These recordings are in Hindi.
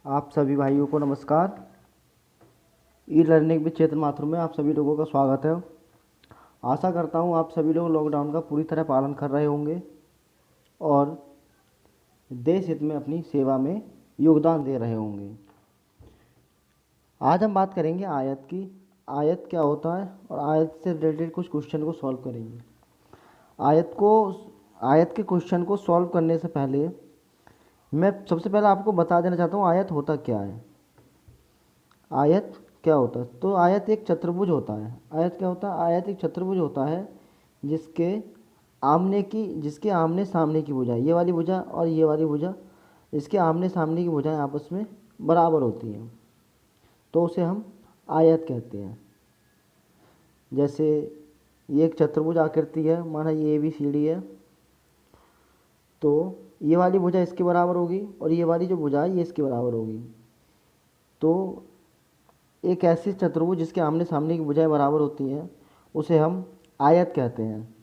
आप सभी भाइयों को नमस्कार। ई लर्निंग विद चेतन माथुर में आप सभी लोगों का स्वागत है। आशा करता हूँ आप सभी लोग लॉकडाउन का पूरी तरह पालन कर रहे होंगे और देश हित में अपनी सेवा में योगदान दे रहे होंगे। आज हम बात करेंगे आयत की। आयत क्या होता है और आयत से रिलेटेड कुछ क्वेश्चन को सॉल्व करेंगे। आयत को आयत के क्वेश्चन को सॉल्व करने से पहले मैं सबसे पहले आपको बता देना चाहता हूँ आयत होता क्या है। आयत क्या होता है? तो आयत एक चतुर्भुज होता है। आयत क्या होता है? आयत एक चतुर्भुज होता है जिसके आमने सामने की भुजा, ये वाली भुजा और ये वाली भुजा, इसके आमने सामने की भुजाएं आपस में बराबर होती हैं, तो उसे हम आयत कहते हैं। जैसे ये एक चतुर्भुज आकृति है, माना ये ABCD है, तो ये वाली भुजा इसके बराबर होगी और ये वाली जो भुजा है ये इसके बराबर होगी। तो एक ऐसी चतुर्भुज जिसके आमने सामने की भुजाएं बराबर होती हैं उसे हम आयत कहते हैं।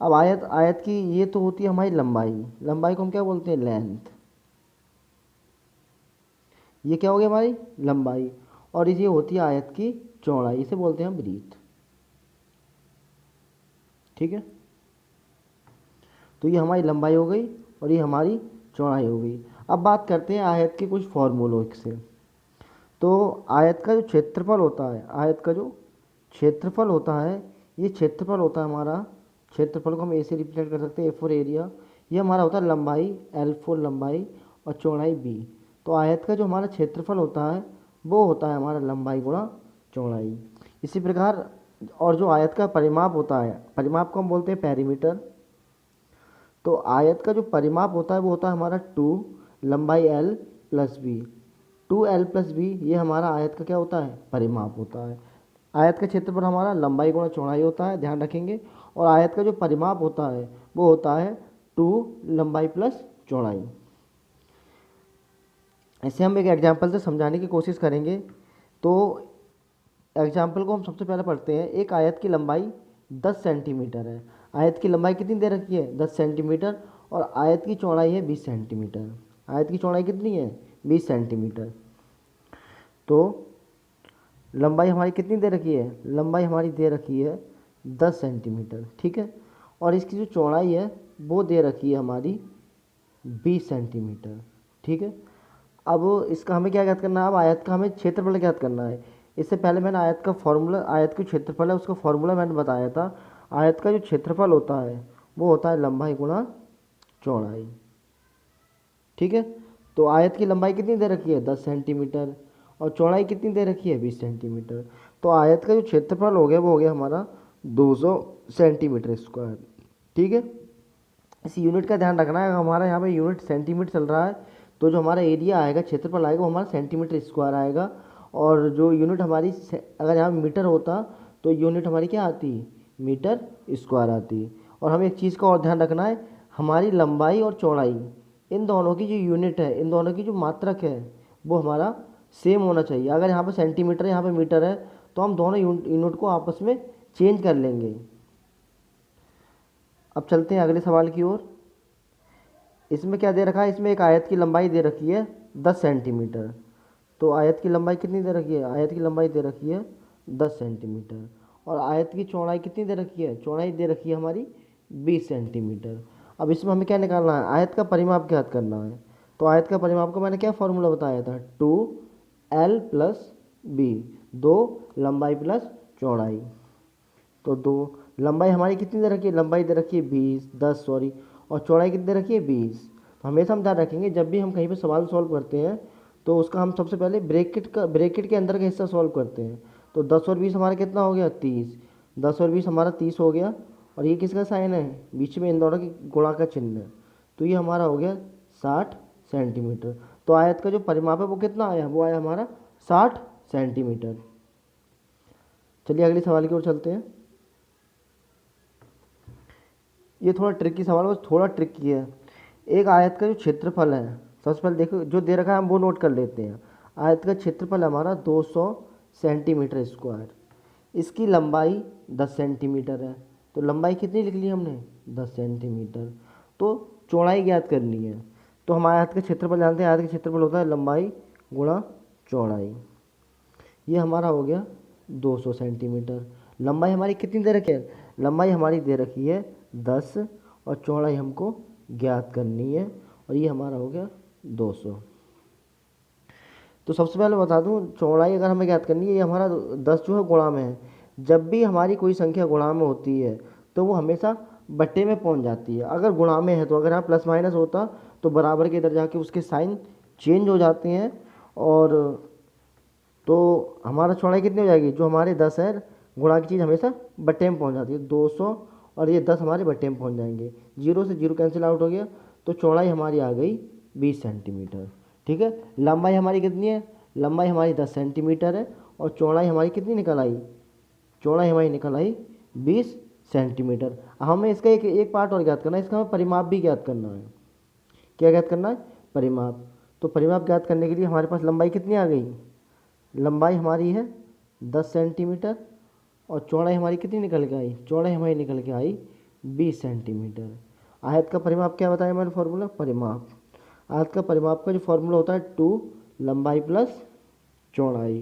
अब आयत की ये तो होती है हमारी लंबाई। लंबाई को हम क्या बोलते हैं? लेंथ। ये क्या हो गया? हमारी लंबाई। और ये होती है आयत की चौड़ाई, इसे बोलते हैं हम ब्रीथ। ठीक है, तो ये हमारी लंबाई हो गई और ये हमारी चौड़ाई हो गई। अब बात करते हैं आयत के कुछ फॉर्मूलों से। तो आयत का जो क्षेत्रफल होता है, आयत का जो क्षेत्रफल होता है, ये क्षेत्रफल होता है हमारा, क्षेत्रफल को हम ए से रिप्रेजेंट कर सकते हैं, A4 एरिया। ये हमारा होता है लंबाई, L4 लंबाई और चौड़ाई B। तो आयत का जो हमारा क्षेत्रफल होता है वो होता है हमारा लंबाई गुणा चौड़ाई। इसी प्रकार और जो आयत का परिमाप होता है, परिमाप को हम बोलते हैं पेरीमीटर। तो आयत का जो परिमाप होता है वो होता है हमारा 2 लंबाई L प्लस B। 2L+B ये हमारा आयत का क्या होता है? परिमाप होता है। आयत का क्षेत्रफल हमारा लंबाई गुणा चौड़ाई होता है, ध्यान रखेंगे। और आयत का जो परिमाप होता है वो होता है 2 लंबाई प्लस चौड़ाई। इसे हम एक एग्जाम्पल से समझाने की कोशिश करेंगे। तो एग्जाम्पल को हम सबसे पहले पढ़ते हैं। एक आयत की लंबाई 10 सेंटीमीटर है। आयत की लंबाई कितनी दे रखी है? 10 सेंटीमीटर। और आयत की चौड़ाई है 20 सेंटीमीटर। आयत की चौड़ाई कितनी है? 20 सेंटीमीटर। तो लंबाई हमारी कितनी दे रखी है? लंबाई हमारी दे रखी है 10 सेंटीमीटर। ठीक है, और इसकी जो चौड़ाई है वो दे रखी है हमारी 20 सेंटीमीटर। ठीक है, अब इसका हमें क्या ज्ञात करना है? अब आयत का हमें क्षेत्रफल ज्ञात करना है। इससे पहले मैंने आयत का फॉर्मूला, आयत का क्षेत्रफल है उसका फॉर्मूला मैंने बताया था। आयत का जो क्षेत्रफल होता है वो होता है लंबाई गुणा चौड़ाई। ठीक है, तो आयत की लंबाई कितनी दे रखी है? 10 सेंटीमीटर और चौड़ाई कितनी दे रखी है? 20 सेंटीमीटर। तो आयत का जो क्षेत्रफल हो गया वो हो गया हमारा 200 सेंटीमीटर स्क्वायर। ठीक है, इस यूनिट का ध्यान रखना है। हमारा यहाँ पे यूनिट सेंटीमीटर चल रहा है, तो जो हमारा एरिया आएगा, क्षेत्रफल आएगा, वो हमारा सेंटीमीटर स्क्वायर आएगा। और जो यूनिट हमारी, अगर यहाँ मीटर होता तो यूनिट हमारी क्या आती? मीटर स्क्वायर आती। और हमें एक चीज़ का और ध्यान रखना है, हमारी लंबाई और चौड़ाई, इन दोनों की जो यूनिट है, इन दोनों की जो मात्रक है वो हमारा सेम होना चाहिए। अगर यहाँ पर सेंटीमीटर है, यहाँ पर मीटर है, तो हम दोनों यूनिट को आपस में चेंज कर लेंगे। अब चलते हैं अगले सवाल की ओर। इसमें क्या दे रखा है? इसमें एक आयत की लंबाई दे रखी है 10 सेंटीमीटर। तो आयत की लंबाई कितनी दे रखी है? आयत की लंबाई दे रखी है 10 सेंटीमीटर। और आयत की चौड़ाई कितनी दे रखी है? चौड़ाई दे रखी है हमारी 20 सेंटीमीटर। अब इसमें हमें क्या निकालना है? आयत का परिमाप ज्ञात करना है। तो आयत का परिमाप को मैंने क्या फॉर्मूला बताया था? 2L+B, 2 लंबाई प्लस चौड़ाई। तो 2 लंबाई हमारी कितनी दे रखी है? लंबाई दे रखी है 10 सॉरी, और चौड़ाई कितनी दे रखी है? 20। तो हमेशा हम ध्यान रखेंगे जब भी हम कहीं पे सवाल सॉल्व करते हैं तो उसका हम सबसे पहले ब्रैकेट के अंदर का हिस्सा सॉल्व करते हैं। तो 10 और 20 हमारा कितना हो गया? 30। 10 और 20 हमारा 30 हो गया। और ये किसका साइन है? बीच में इन दोनों की गुणा का चिन्ह है। तो ये हमारा हो गया 60 सेंटीमीटर। तो आयत का जो परिमाप है वो कितना आया? वो आया हमारा 60 सेंटीमीटर। चलिए अगले सवाल की ओर चलते हैं। ये थोड़ा ट्रिकी सवाल, बस थोड़ा ट्रिकी है। एक आयत का जो क्षेत्रफल है, सबसे पहले देखो जो दे रखा है हम वो नोट कर लेते हैं। आयत का क्षेत्रफल हमारा 200 सेंटीमीटर स्क्वायर। इसकी लंबाई 10 सेंटीमीटर है। तो लंबाई कितनी लिख ली हमने? 10 सेंटीमीटर। तो चौड़ाई ज्ञात करनी है। तो हम आयत का क्षेत्रफल जानते हैं। आयत का क्षेत्रफल होता है लंबाई गुणा चौड़ाई, ये हमारा हो गया 200 सेंटीमीटर। लंबाई हमारी कितनी दे रखी है? लंबाई हमारी दे रखी है 10 और चौड़ाई हमको ज्ञात करनी है, और ये हमारा हो गया 200। तो सबसे पहले बता दूं, चौड़ाई अगर हमें ज्ञात करनी है, ये हमारा 10 जो है गुणा में है। जब भी हमारी कोई संख्या गुणा में होती है तो वो हमेशा बट्टे में पहुंच जाती है। अगर गुणा में है तो अगर यहाँ प्लस माइनस होता तो बराबर के इधर जाके उसके साइन चेंज हो जाते हैं, और तो हमारा चौड़ाई कितनी हो जाएगी? जो हमारे 10 है, गुणा की चीज़ हमेशा बट्टे में पहुंच जाती है, 200 और ये 10 हमारे बट्टे में पहुंच जाएंगे। 0 से 0 कैंसिल आउट हो गया, तो चौड़ाई हमारी आ गई 20 सेंटीमीटर। ठीक है, लंबाई हमारी कितनी है? लंबाई हमारी 10 सेंटीमीटर है, और चौड़ाई हमारी कितनी निकल आई? चौड़ाई हमारी निकल आई 20 सेंटीमीटर। हमें इसका एक पार्ट और ज्ञात करना है, इसका हमें परिमाप भी ज्ञात करना है। क्या ज्ञात करना है? परिमाप। तो परिमाप ज्ञात करने के लिए हमारे पास लंबाई कितनी आ गई? लंबाई हमारी है 10 सेंटीमीटर, और चौड़ाई हमारी कितनी निकल के आई? चौड़ाई हमारी निकल के आई 20 सेंटीमीटर। आयत का परिमाप क्या बताया मैंने? फॉर्मूला परिमाप। आयत का परिमाप का जो फॉर्मूला होता है 2 लंबाई प्लस चौड़ाई।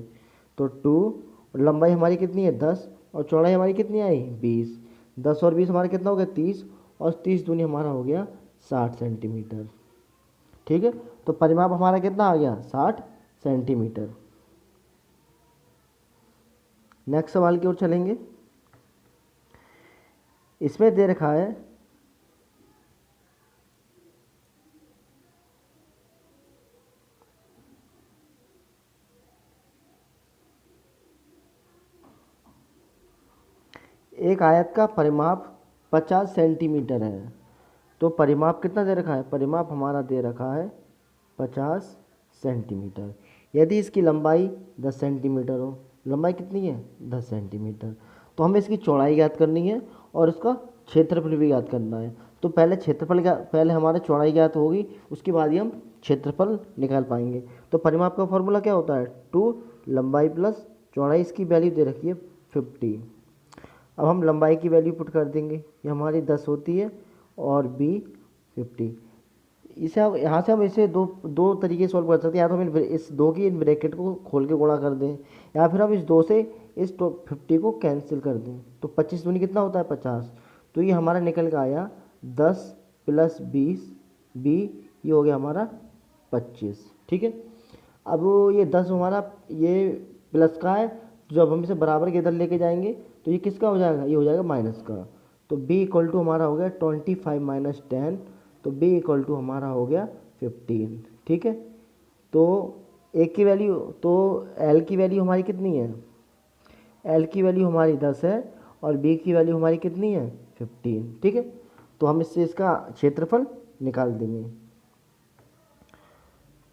तो 2 लंबाई हमारी कितनी है? 10 और चौड़ाई हमारी कितनी आई? 20। 10 और 20 हमारा कितना हो गया? 30, और 30 दूनी हमारा हो गया 60 सेंटीमीटर। ठीक है, तो परिमाप हमारा कितना आ गया? 60 सेंटीमीटर। नेक्स्ट सवाल की ओर चलेंगे। इसमें दे रखा है एक आयत का परिमाप 50 सेंटीमीटर है। तो परिमाप कितना दे रखा है? परिमाप हमारा दे रखा है 50 सेंटीमीटर। यदि इसकी लंबाई 10 सेंटीमीटर हो, लंबाई कितनी है? 10 सेंटीमीटर, तो हमें इसकी चौड़ाई ज्ञात करनी है और इसका क्षेत्रफल भी ज्ञात करना है। तो पहले हमारा चौड़ाई ज्ञात होगी, उसके बाद ही हम क्षेत्रफल निकाल पाएंगे। तो परिमाप का फॉर्मूला क्या होता है? 2 लंबाई प्लस चौड़ाई। इसकी वैल्यू दे रखी है 50। अब हम लंबाई की वैल्यू पुट कर देंगे, ये हमारी 10 होती है और b 50। इसे हम यहाँ से हम इसे दो तरीके सॉल्व कर सकते हैं। या तो हम इस 2 की इन ब्रैकेट को खोल के गुणा कर दें, या फिर हम इस 2 से इस 50 को कैंसिल कर दें। तो 25 दूनी कितना होता है? 50। तो ये हमारा निकल के आया 10 प्लस 20 b, ये हो गया हमारा 25। ठीक है, अब ये 10 हमारा ये प्लस का है, जब हम इसे बराबर के इधर लेके जाएंगे तो ये किसका हो जाएगा? ये हो जाएगा माइनस का। तो b इक्वल टू हमारा हो गया 25 माइनस 10, तो b इक्वल टू हमारा हो गया 15। ठीक है, तो एक की वैल्यू, तो l की वैल्यू हमारी कितनी है? l की वैल्यू हमारी 10 है और b की वैल्यू हमारी कितनी है? 15। ठीक है, तो हम इससे इसका क्षेत्रफल निकाल देंगे।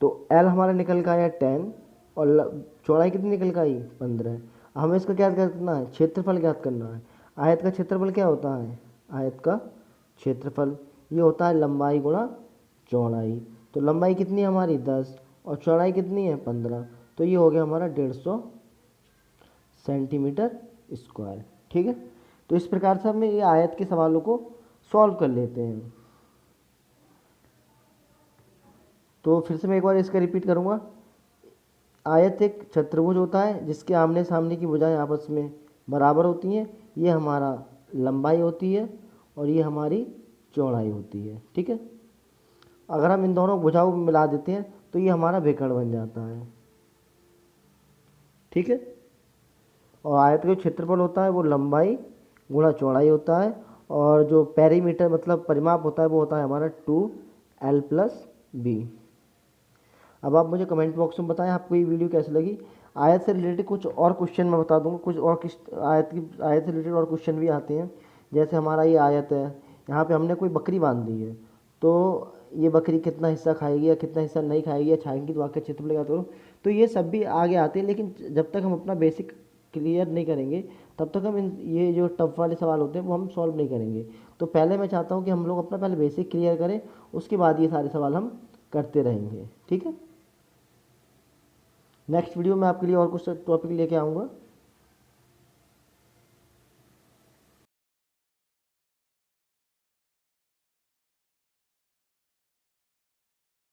तो l हमारा निकल का आया 10 और चौड़ाई कितनी निकल का आई? 15। हमें इसका क्या करना है? क्षेत्रफल ज्ञात करना है। आयत का क्षेत्रफल क्या होता है? आयत का क्षेत्रफल ये होता है लंबाई गुणा चौड़ाई। तो लंबाई कितनी है हमारी? 10 और चौड़ाई कितनी है? 15। तो ये हो गया हमारा 150 सेंटीमीटर स्क्वायर। ठीक है, तो इस प्रकार से हम ये आयत के सवालों को सॉल्व कर लेते हैं। तो फिर से मैं एक बार इसका रिपीट करूँगा। आयत एक चतुर्भुज होता है जिसके आमने सामने की भुजाएं आपस में बराबर होती हैं। ये हमारा लंबाई होती है और ये हमारी चौड़ाई होती है। ठीक है, अगर हम इन दोनों भुजाओं को मिला देते हैं तो ये हमारा विकर्ण बन जाता है। ठीक है, और आयत का क्षेत्रफल होता है वो लंबाई गुणा चौड़ाई होता है, और जो पेरीमीटर मतलब परिमाप होता है वो होता है हमारा 2l प्लस b। अब आप मुझे कमेंट बॉक्स में बताएं आपको ये वीडियो कैसी लगी। आयत से रिलेटेड कुछ और क्वेश्चन मैं बता दूंगा, कुछ और आयत से रिलेटेड और क्वेश्चन भी आते हैं। जैसे हमारा ये आयत है, यहाँ पे हमने कोई बकरी बांध दी है, तो ये बकरी कितना हिस्सा खाएगी या कितना हिस्सा नहीं खाएगी या खाएगी, तो आगे क्षेत्रफल ज्ञात करो। तो ये सब भी आगे आते हैं, लेकिन जब तक हम अपना बेसिक क्लियर नहीं करेंगे तब तक हम ये जो टफ वाले सवाल होते हैं वो हम सॉल्व नहीं करेंगे। तो पहले मैं चाहता हूँ कि हम लोग अपना पहले बेसिक क्लियर करें, उसके बाद ये सारे सवाल हम करते रहेंगे। ठीक है, नेक्स्ट वीडियो में आपके लिए और कुछ टॉपिक लेके आऊँगा।